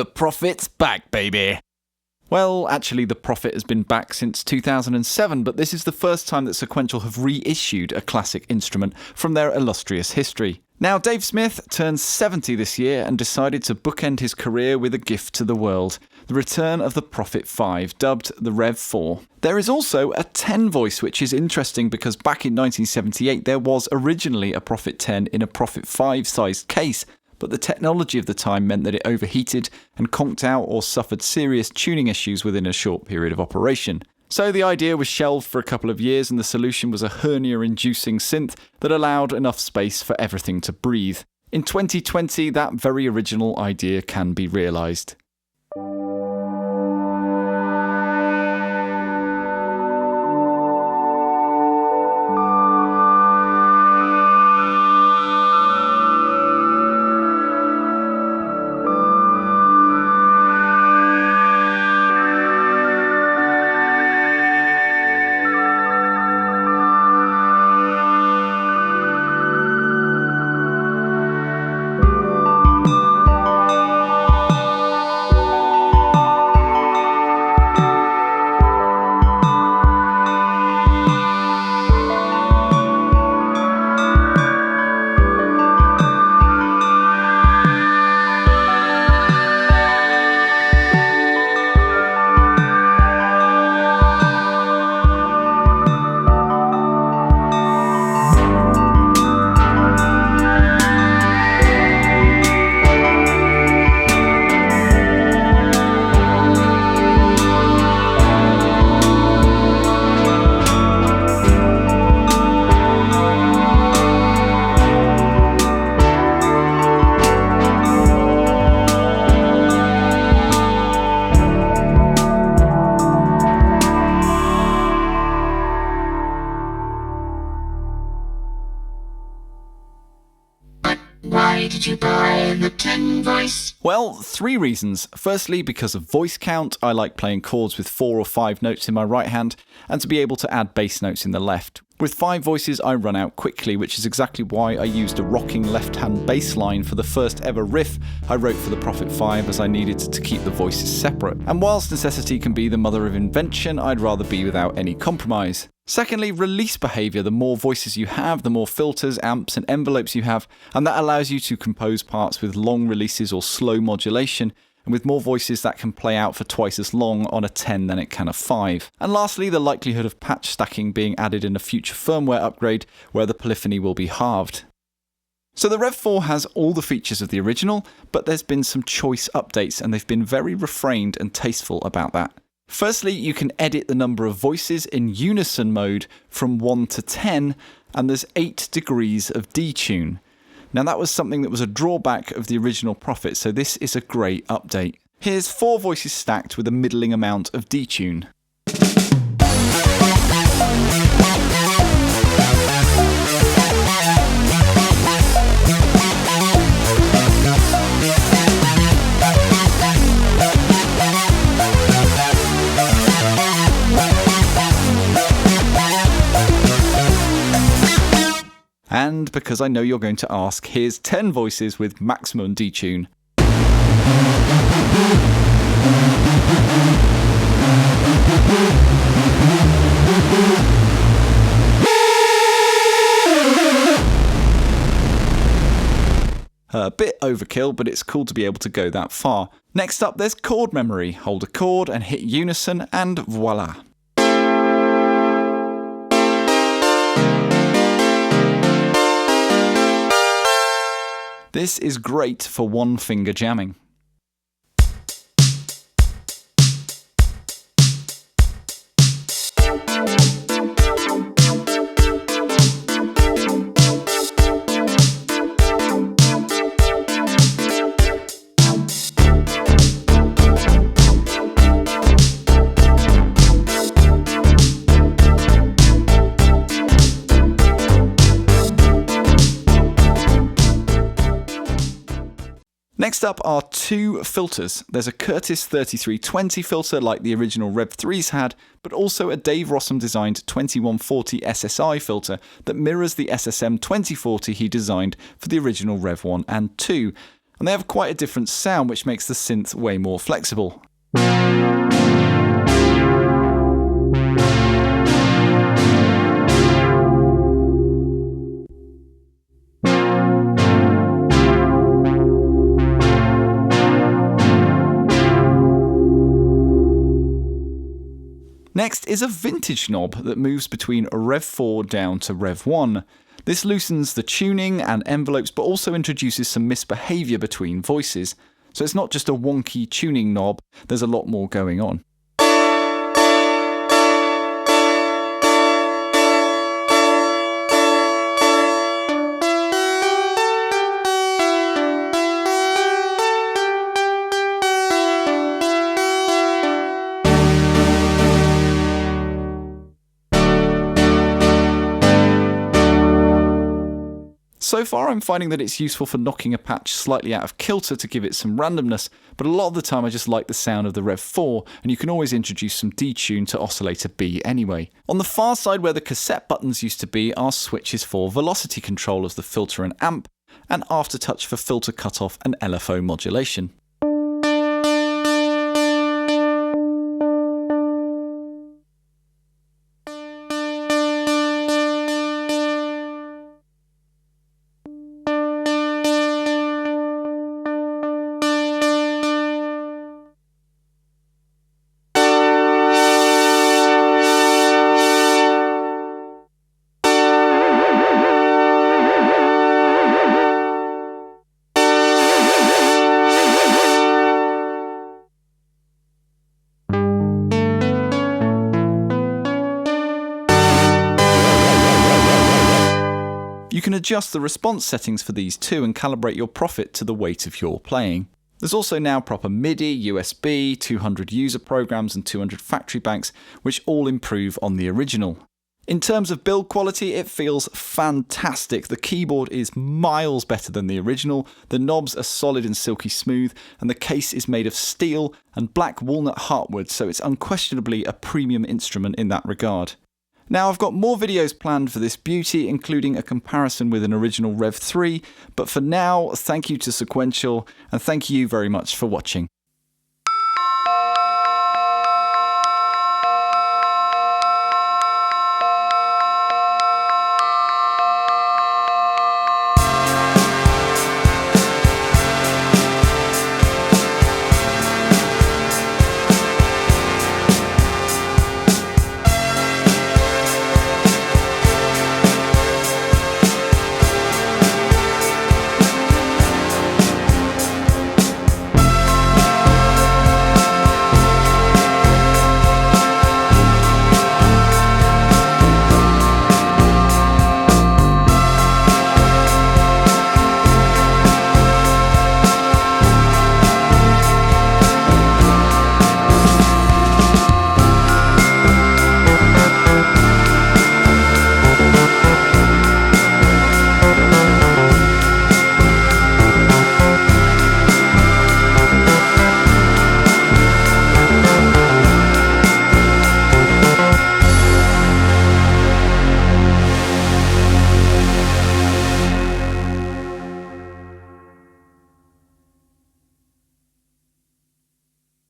The Prophet's back, baby! Well, actually, the Prophet has been back since 2007, but this is the first time that Sequential have reissued a classic instrument from their illustrious history. Now, Dave Smith turns 70 this year and decided to bookend his career with a gift to the world, the return of the Prophet 5, dubbed the Rev 4. There is also a 10 voice, which is interesting because back in 1978 there was originally a Prophet 10 in a Prophet 5 sized case, but the technology of the time meant that it overheated and conked out or suffered serious tuning issues within a short period of operation. So the idea was shelved for a couple of years, and the solution was a hernia-inducing synth that allowed enough space for everything to breathe. In 2020, that very original idea can be realised. Why did you buy the 10 voice? Well, 3 reasons. Firstly, because of voice count. I like playing chords with 4 or 5 notes in my right hand, and to be able to add bass notes in the left. With 5 voices, I run out quickly, which is exactly why I used a rocking left-hand bass line for the first ever riff I wrote for the Prophet 5, as I needed to keep the voices separate. And whilst necessity can be the mother of invention, I'd rather be without any compromise. Secondly, release behaviour. The more voices you have, the more filters, amps and envelopes you have, and that allows you to compose parts with long releases or slow modulation, and with more voices that can play out for twice as long on a 10 than it can a 5. And lastly, the likelihood of patch stacking being added in a future firmware upgrade where the polyphony will be halved. So the Rev 4 has all the features of the original, but there's been some choice updates, and they've been very refrained and tasteful about that. Firstly, you can edit the number of voices in unison mode from 1 to 10, and there's 8 degrees of detune. Now that was something that was a drawback of the original Prophet, so this is a great update. Here's 4 voices stacked with a middling amount of detune. And because I know you're going to ask, here's 10 voices with maximum detune. A bit overkill, but it's cool to be able to go that far. Next up, there's Chord Memory. Hold a chord and hit unison, and voila. This is great for one-finger jamming. Next up are 2 filters. There's a Curtis 3320 filter like the original Rev 3's had, but also a Dave Rossum designed 2140 SSI filter that mirrors the SSM 2040 he designed for the original Rev 1 and 2. and they have quite a different sound which makes the synth way more flexible. Next is a vintage knob that moves between Rev 4 down to Rev 1. This loosens the tuning and envelopes but also introduces some misbehaviour between voices. So it's not just a wonky tuning knob, there's a lot more going on. So far I'm finding that it's useful for knocking a patch slightly out of kilter to give it some randomness, but a lot of the time I just like the sound of the Rev 4, and you can always introduce some detune to oscillator B anyway. On the far side where the cassette buttons used to be are switches for velocity control of the filter and amp, and aftertouch for filter cutoff and LFO modulation. You can adjust the response settings for these too and calibrate your profit to the weight of your playing. There's also now proper MIDI, USB, 200 user programs and 200 factory banks, which all improve on the original. In terms of build quality, it feels fantastic. The keyboard is miles better than the original, the knobs are solid and silky smooth, and the case is made of steel and black walnut heartwood, so it's unquestionably a premium instrument in that regard. Now I've got more videos planned for this beauty, including a comparison with an original Rev 3, but for now, thank you to Sequential, and thank you very much for watching.